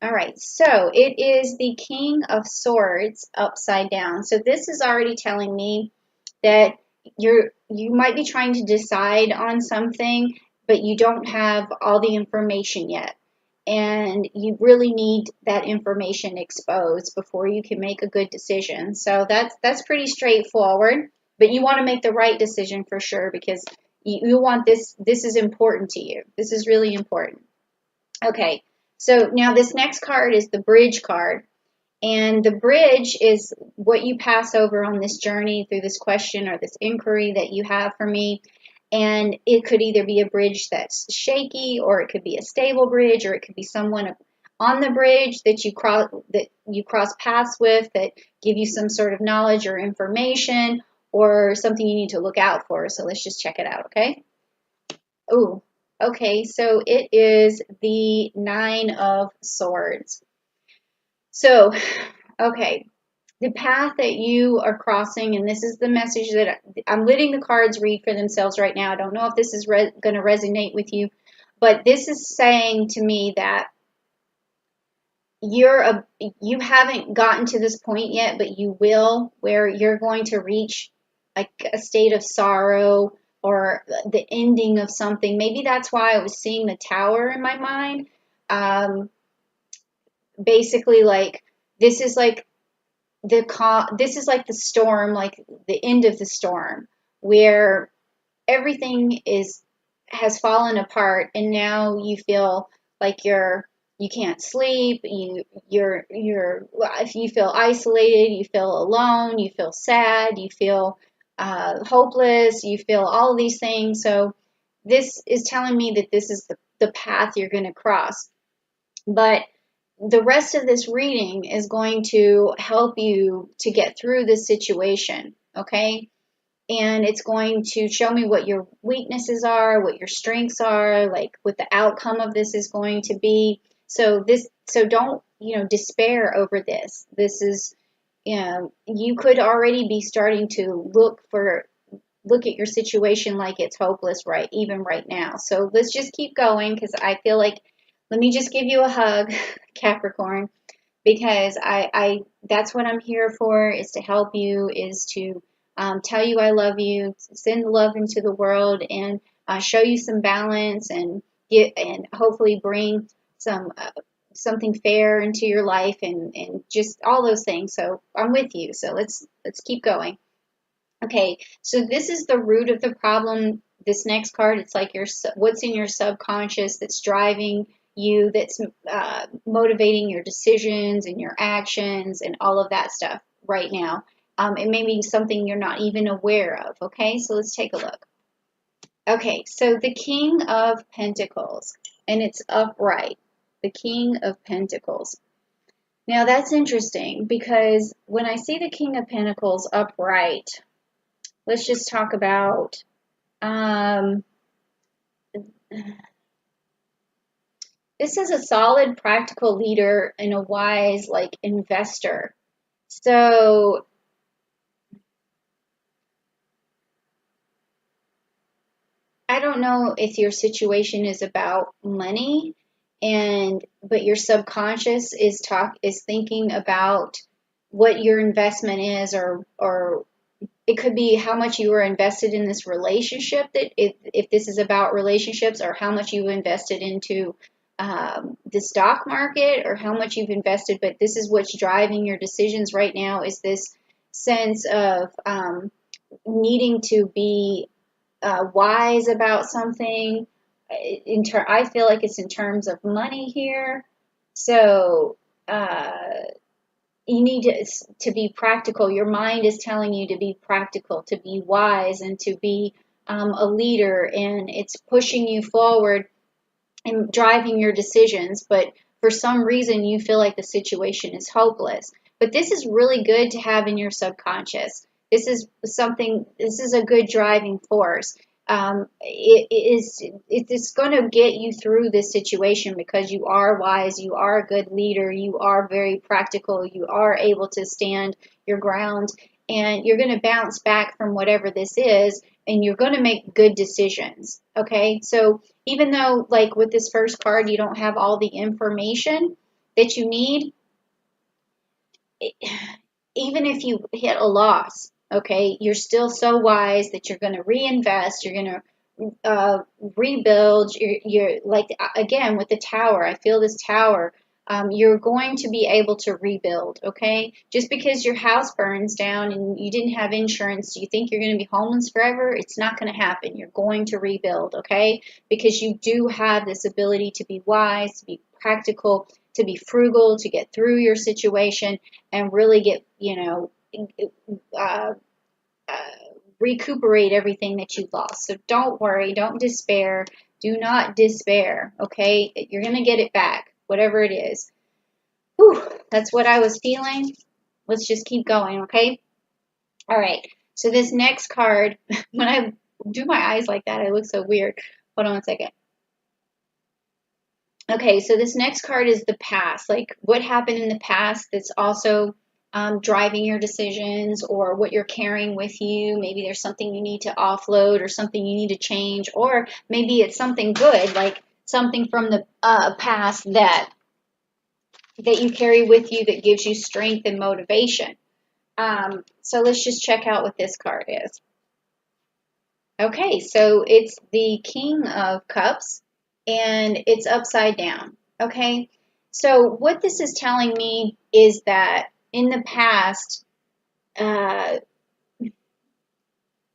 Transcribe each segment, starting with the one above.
All right, so it is the King of Swords upside down. So this is already telling me that you might be trying to decide on something, but you don't have all the information yet. And you really need that information exposed before you can make a good decision. So that's pretty straightforward, but you want to make the right decision for sure because you want this is important to you. This is really important. Okay, so now this next card is the bridge card. And the bridge is what you pass over on this journey through this question or this inquiry that you have for me. And it could either be a bridge that's shaky, or it could be a stable bridge, or it could be someone on the bridge that you cross paths with that give you some sort of knowledge or information, or something you need to look out for. So let's just check it out, okay? Oh, okay, so it is the Nine of Swords. So, okay, the path that you are crossing, and this is the message that I'm letting the cards read for themselves right now. I don't know if this is going to resonate with you, but this is saying to me that you haven't gotten to this point yet, but you will, where you're going to reach like a state of sorrow or the ending of something. Maybe that's why I was seeing the tower in my mind. Um, Basically, like this is like this is like the storm, like the end of the storm, where everything has fallen apart, and now you feel like you can't sleep, if you feel isolated, you feel alone, you feel sad, you feel hopeless, you feel all of these things. So this is telling me that this is the path you're going to cross. But the rest of this reading is going to help you to get through this situation, okay? And it's going to show me what your weaknesses are, what your strengths are, like what the outcome of this is going to be. So don't, despair over this. This is, you could already be starting to look at your situation like it's hopeless even right now. So let's just keep going, because I feel like, let me just give you a hug, Capricorn, because I that's what I'm here for, is to help you, is to tell you I love you, send love into the world, and show you some balance, and hopefully bring something fair into your life, and just all those things. So I'm with you. So let's keep going. Okay, so this is the root of the problem. This next card, it's like what's in your subconscious that's driving you, that's motivating your decisions and your actions and all of that stuff right now. It may be something you're not even aware of. Okay, so let's take a look. Okay, so the King of Pentacles, and it's upright. The King of Pentacles. Now that's interesting, because when I see the King of Pentacles upright, let's just talk about this is a solid, practical leader and a wise, like, investor. So I don't know if your situation is about money, but your subconscious is thinking about what your investment is, or it could be how much you were invested in this relationship, that if this is about relationships, or how much you invested into the stock market, or how much you've invested. But this is what's driving your decisions right now, is this sense of needing to be wise about something. I feel like it's in terms of money here. So you need to be practical. Your mind is telling you to be practical, to be wise, and to be a leader, and it's pushing you forward and driving your decisions. But for some reason, you feel like the situation is hopeless. But this is really good to have in your subconscious. This is a good driving force. It's going to get you through this situation, because you are wise, you are a good leader, you are very practical, you are able to stand your ground, and you're going to bounce back from whatever this is, and you're going to make good decisions. Okay, so even though, like with this first card, you don't have all the information, that you need, even if you hit a loss, okay, you're still so wise that you're going to reinvest, you're going to rebuild. You're like, again, with the tower, I feel this tower. You're going to be able to rebuild, okay? Just because your house burns down and you didn't have insurance, do you think you're going to be homeless forever? It's not going to happen. You're going to rebuild, okay? Because you do have this ability to be wise, to be practical, to be frugal, to get through your situation and really get, uh, uh, recuperate everything that you've lost. So don't worry, don't despair. Do not despair, okay? You're going to get it back, whatever it is. Whew, that's what I was feeling. Let's just keep going, okay? All right. So this next card, when I do my eyes like that, I look so weird. Hold on 1 second. Okay, so this next card is the past. Like what happened in the past that's also driving your decisions, or what you're carrying with you. Maybe there's something you need to offload or something you need to change, or maybe it's something good, like something from the past that you carry with you that gives you strength and motivation. So let's just check out what this card is. Okay, so it's the King of Cups and it's upside down. Okay, so what this is telling me is that in the past, uh,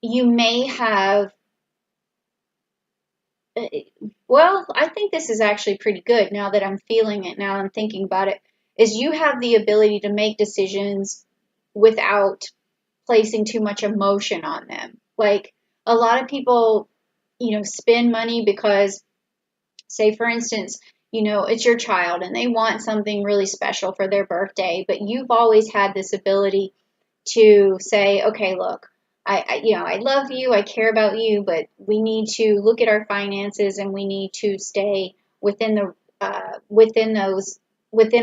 you may have, well, I think this is actually pretty good now that I'm feeling it, now I'm thinking about it, is you have the ability to make decisions without placing too much emotion on them. Like a lot of people, spend money because, say for instance, it's your child and they want something really special for their birthday, but you've always had this ability to say, okay, look, I love you, I care about you, but we need to look at our finances and we need to stay within the within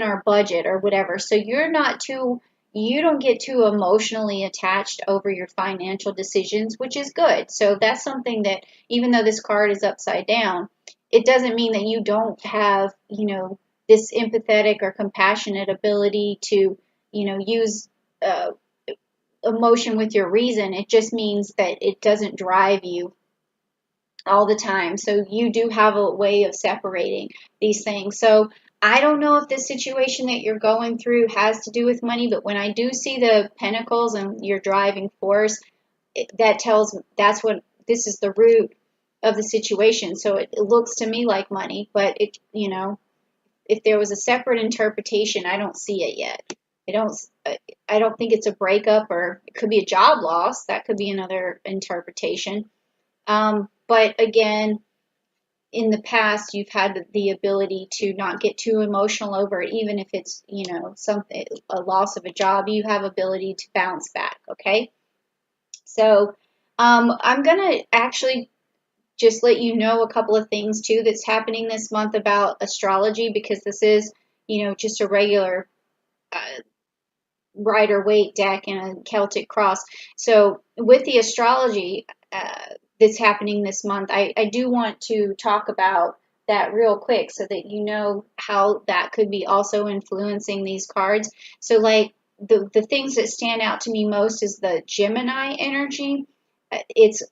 our budget or whatever. So you don't get too emotionally attached over your financial decisions, which is good. So that's something that, even though this card is upside down, it doesn't mean that you don't have, this empathetic or compassionate ability to, use uh, emotion with your reason. It just means that it doesn't drive you all the time. So you do have a way of separating these things. So I don't know if this situation that you're going through has to do with money, but when I do see the pentacles and your driving force, that's what this is, the root of the situation. So it looks to me like money, but if there was a separate interpretation, I don't see it yet. I don't I don't think it's a breakup, or it could be a job loss. That could be another interpretation. But again, in the past, you've had the ability to not get too emotional over it, even if it's, something, a loss of a job, you have ability to bounce back. Okay. So, I'm going to actually just let you know a couple of things too that's happening this month about astrology, because this is, just a regular, Rider-Waite deck and a Celtic cross. So with the astrology that's happening this month, I do want to talk about that real quick so that you know how that could be also influencing these cards. So like the things that stand out to me most is the Gemini energy.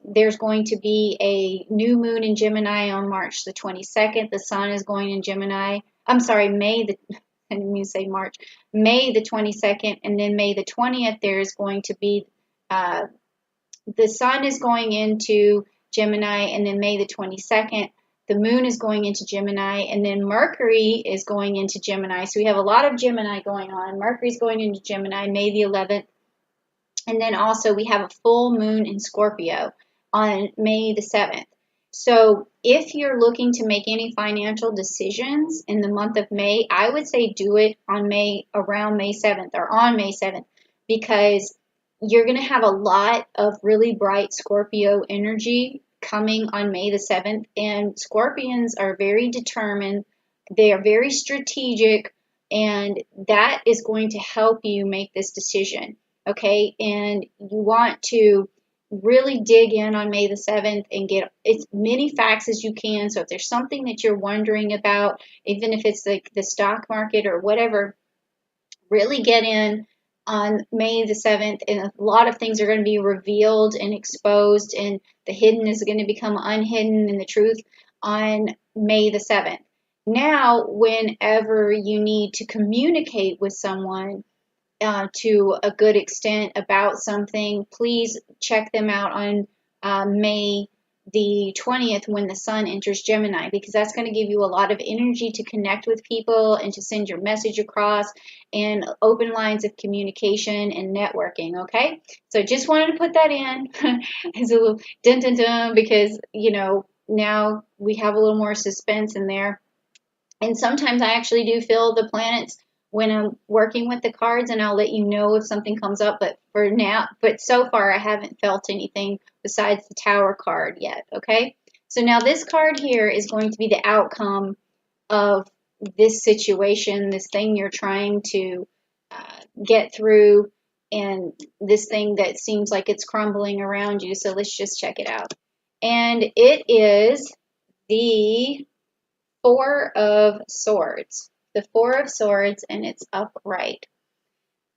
There's going to be a new moon in Gemini on March the 22nd. The sun is going in Gemini. I'm sorry, I didn't mean to say March. May the 22nd, and then May the 20th, there's going to be, the sun is going into Gemini, and then May the 22nd, the moon is going into Gemini, and then Mercury is going into Gemini. So we have a lot of Gemini going on. Mercury's going into Gemini May the 11th. And then also we have a full moon in Scorpio on May the 7th. So if you're looking to make any financial decisions in the month of May, I would say do it on around May 7th or on May 7th, because you're going to have a lot of really bright Scorpio energy coming on May the 7th. And Scorpions are very determined. They are very strategic, and that is going to help you make this decision. Okay, and you want to really dig in on May the 7th and get as many facts as you can. So if there's something that you're wondering about, even if it's like the stock market or whatever, really get in on May the 7th, and a lot of things are going to be revealed and exposed, and the hidden is going to become unhidden, and the truth on May the 7th. Now, whenever you need to communicate with someone to a good extent about something, please check them out on May the 20th when the sun enters Gemini, because that's going to give you a lot of energy to connect with people and to send your message across, and open lines of communication and networking. Okay, so just wanted to put that in as a little dun dun dun, because now we have a little more suspense in there. And sometimes I actually do feel the planets when I'm working with the cards, and I'll let you know if something comes up. But so far I haven't felt anything besides the Tower card yet. Okay, so now this card here is going to be the outcome of this situation, this thing you're trying to get through, and this thing that seems like it's crumbling around you. So let's just check it out. And it is the Four of Swords. The Four of Swords, and it's upright.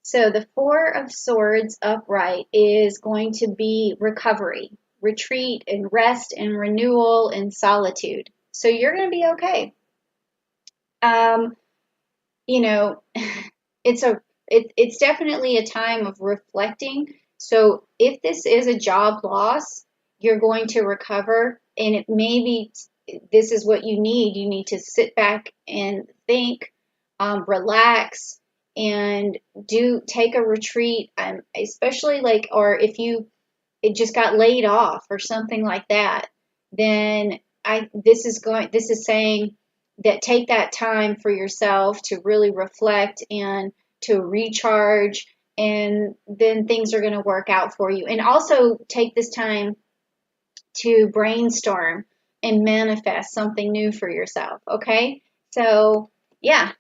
So the Four of Swords upright is going to be recovery, retreat, and rest, and renewal, and solitude. So you're going to be okay. You know, it's definitely a time of reflecting. So if this is a job loss, you're going to recover, and it may be this is what you need. You need to sit back and think, relax, and take a retreat, especially or if you just got laid off or something like that, then this is saying that take that time for yourself to really reflect and to recharge, and then things are going to work out for you. And also take this time to brainstorm and manifest something new for yourself. Okay, so yeah,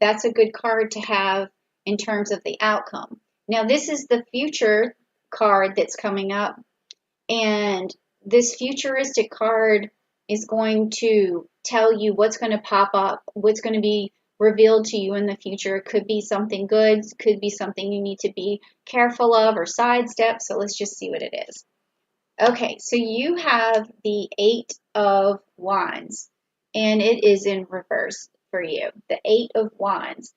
that's a good card to have in terms of the outcome. Now this is the future card that's coming up, and this futuristic card is going to tell you what's going to pop up, what's going to be revealed to you in the future. It could be something good, could be something you need to be careful of or sidestep. So let's just see what it is. Okay, so you have the Eight of Wands, and it is in reverse for you, the Eight of Wands.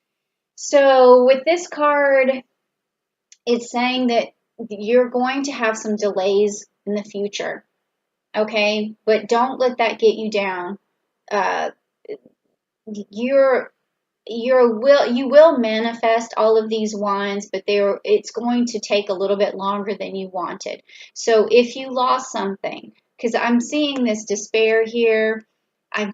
So with this card, it's saying that you're going to have some delays in the future, okay? But don't let that get you down. You will manifest all of these wands, but it's going to take a little bit longer than you wanted. So if you lost something, because I'm seeing this despair here, I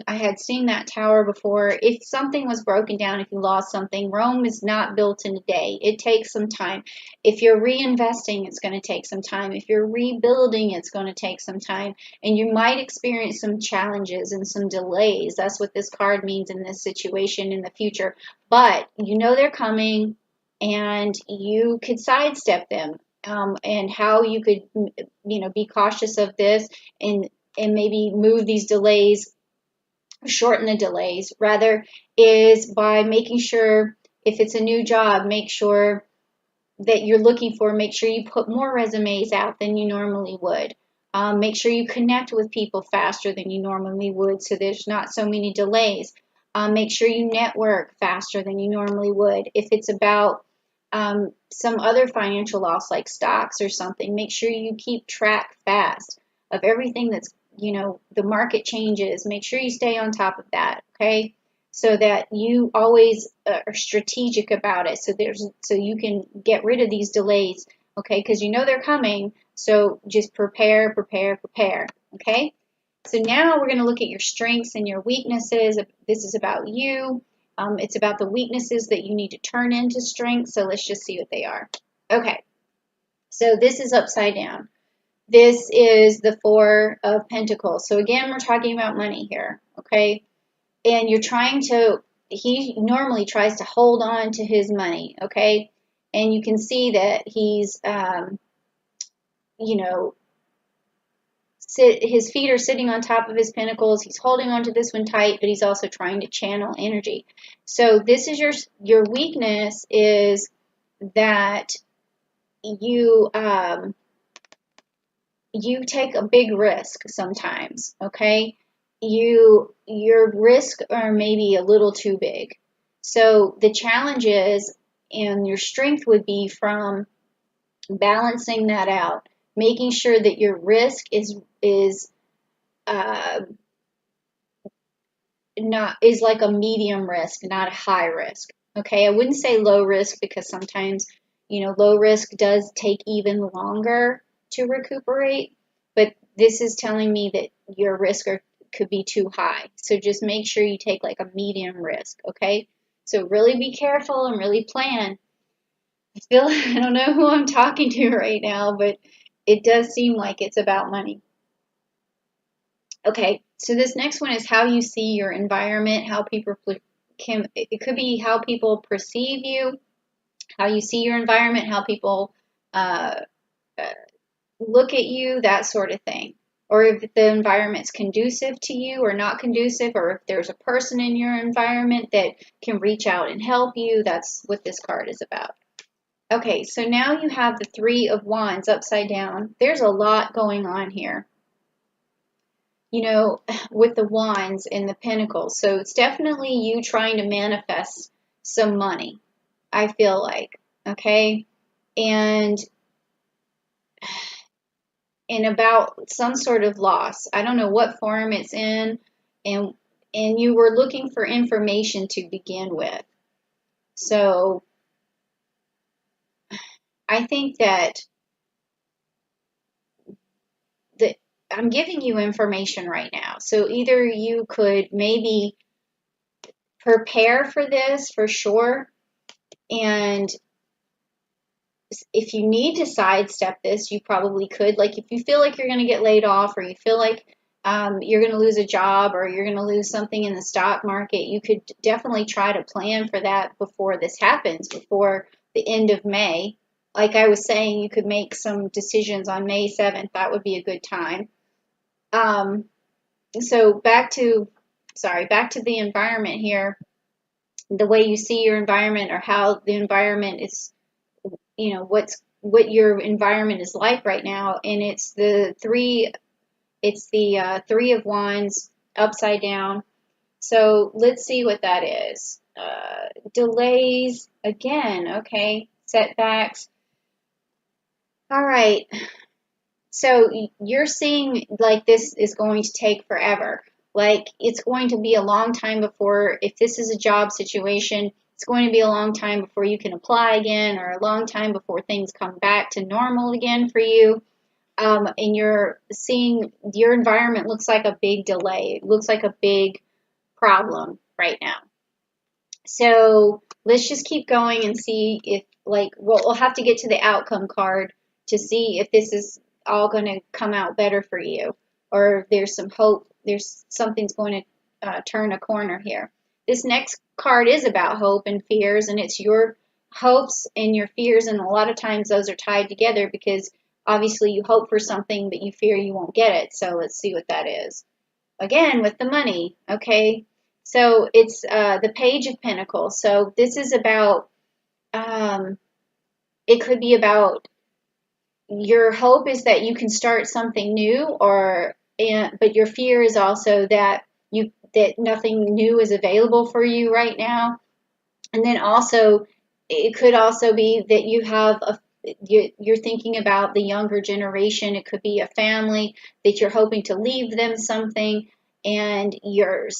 had seen that tower before. If something was broken down, if you lost something, Rome is not built in a day. It takes some time. If you're reinvesting, it's going to take some time. If you're rebuilding, it's going to take some time. And you might experience some challenges and some delays. That's what this card means in this situation in the future. But you know they're coming, and you could sidestep them. And how you could, be cautious of this, and maybe move these delays, shorten the delays rather, is by making sure, if it's a new job, make sure that you're looking for, make sure you put more resumes out than you normally would. Make sure you connect with people faster than you normally would, so there's not so many delays. Make sure you network faster than you normally would. If it's about some other financial loss like stocks or something, make sure you keep track fast of everything that's, the market changes. Make sure you stay on top of that, okay? So that you always are strategic about it, so you can get rid of these delays, okay? Because they're coming, so just prepare, okay? So now we're going to look at your strengths and your weaknesses. This is about you. It's about the weaknesses that you need to turn into strengths. So let's just see what they are. Okay, so this is upside down. This is the Four of Pentacles. So again, we're talking about money here, okay? And he normally tries to hold on to his money, okay? And you can see that he's you know, his feet are sitting on top of his pinnacles. He's holding onto this one tight, but he's also trying to channel energy. So this is your weakness, is that you you take a big risk sometimes, okay? Your risks are maybe a little too big. So the challenge is, and your strength would be from balancing that out, making sure that your risk is uh, not is like a medium risk, not a high risk. Okay, I wouldn't say low risk, because sometimes, low risk does take even longer to recuperate, but this is telling me that your risk could be too high. So just make sure you take like a medium risk, okay? So really be careful and really plan. I don't know who I'm talking to right now, but it does seem like it's about money. Okay, so this next one is how you see your environment, how people it could be how people perceive you, how you see your environment, how people uh, uh, look at you, that sort of thing. Or if the environment's conducive to you or not conducive, or if there's a person in your environment that can reach out and help you. That's what this card is about. Okay, so now you have the Three of Wands upside down. There's a lot going on here, with the wands and the pentacles. So it's definitely you trying to manifest some money, I feel like. Okay. And about some sort of loss. I don't know what form it's in, and you were looking for information to begin with. So I think that I'm giving you information right now. So either you could maybe prepare for this for sure, and if you need to sidestep this, you probably could. Like if you feel like you're going to get laid off, or you feel like you're going to lose a job, or you're going to lose something in the stock market, you could definitely try to plan for that before this happens, before the end of May. Like I was saying, you could make some decisions on May 7th. That would be a good time. So back to the environment here, the way you see your environment, or how the environment is, what your environment is like right now. And it's the Three of Wands upside down. So let's see what that is. Delays again. Okay, setbacks. All right. So you're seeing like this is going to take forever. Like it's going to be a long time before, if this is a job situation, it's going to be a long time before you can apply again, or a long time before things come back to normal again for you. And you're seeing your environment looks like a big delay. It looks like a big problem right now. So let's just keep going and see if, we'll have to get to the outcome card to see if this is all going to come out better for you, or if there's some hope, something's going to turn a corner here. This next card is about hope and fears, and it's your hopes and your fears, and a lot of times those are tied together, because obviously you hope for something, but you fear you won't get it. So let's see what that is. Again, with the money, okay? So it's the Page of Pentacles. So this is about, it could be about your hope is that you can start something new, but your fear is also that nothing new is available for you right now. And then also, it could also be that you have you're thinking about the younger generation. It could be a family that you're hoping to leave them something, and you're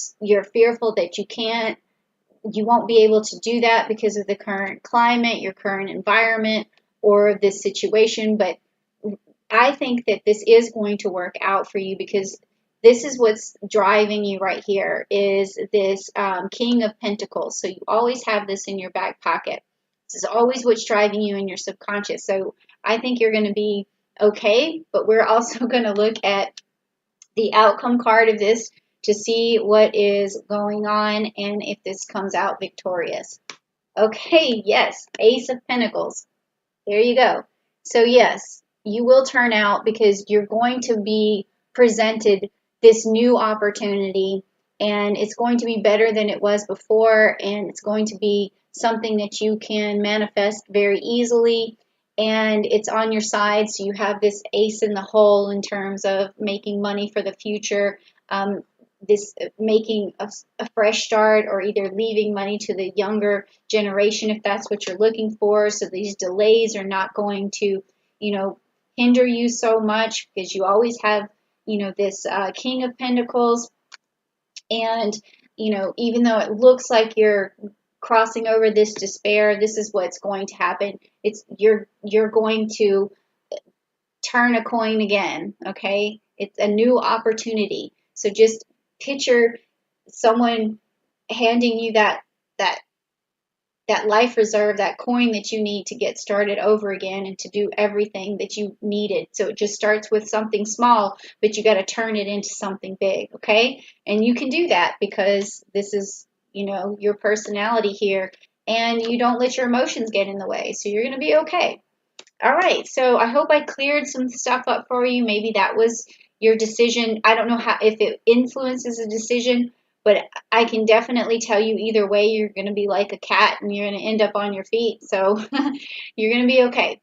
fearful that you won't be able to do that because of the current climate, your current environment, or this situation. But I think that this is going to work out for you, because this is what's driving you right here, is this King of Pentacles. So you always have this in your back pocket. This is always what's driving you in your subconscious. So I think you're going to be okay, but we're also going to look at the outcome card of this to see what is going on and if this comes out victorious. Okay, yes, Ace of Pentacles. There you go. So yes, you will turn out because you're going to be presented this new opportunity, and it's going to be better than it was before, and it's going to be something that you can manifest very easily, and it's on your side, so you have this ace in the hole in terms of making money for the future. This making a fresh start, or either leaving money to the younger generation if that's what you're looking for. So these delays are not going to, hinder you so much, because you always have, this King of Pentacles. And, even though it looks like you're crossing over this despair, this is what's going to happen. It's you're going to turn a coin again, okay? It's a new opportunity. So just picture someone handing you that that life reserve, that coin that you need to get started over again and to do everything that you needed. So it just starts with something small, but you got to turn it into something big, okay? And you can do that because this is, your personality here, and you don't let your emotions get in the way. So you're going to be okay. All right, so I hope I cleared some stuff up for you. Maybe that was your decision. I don't know if it influences a decision, but I can definitely tell you either way, you're going to be like a cat and you're going to end up on your feet. So you're going to be okay.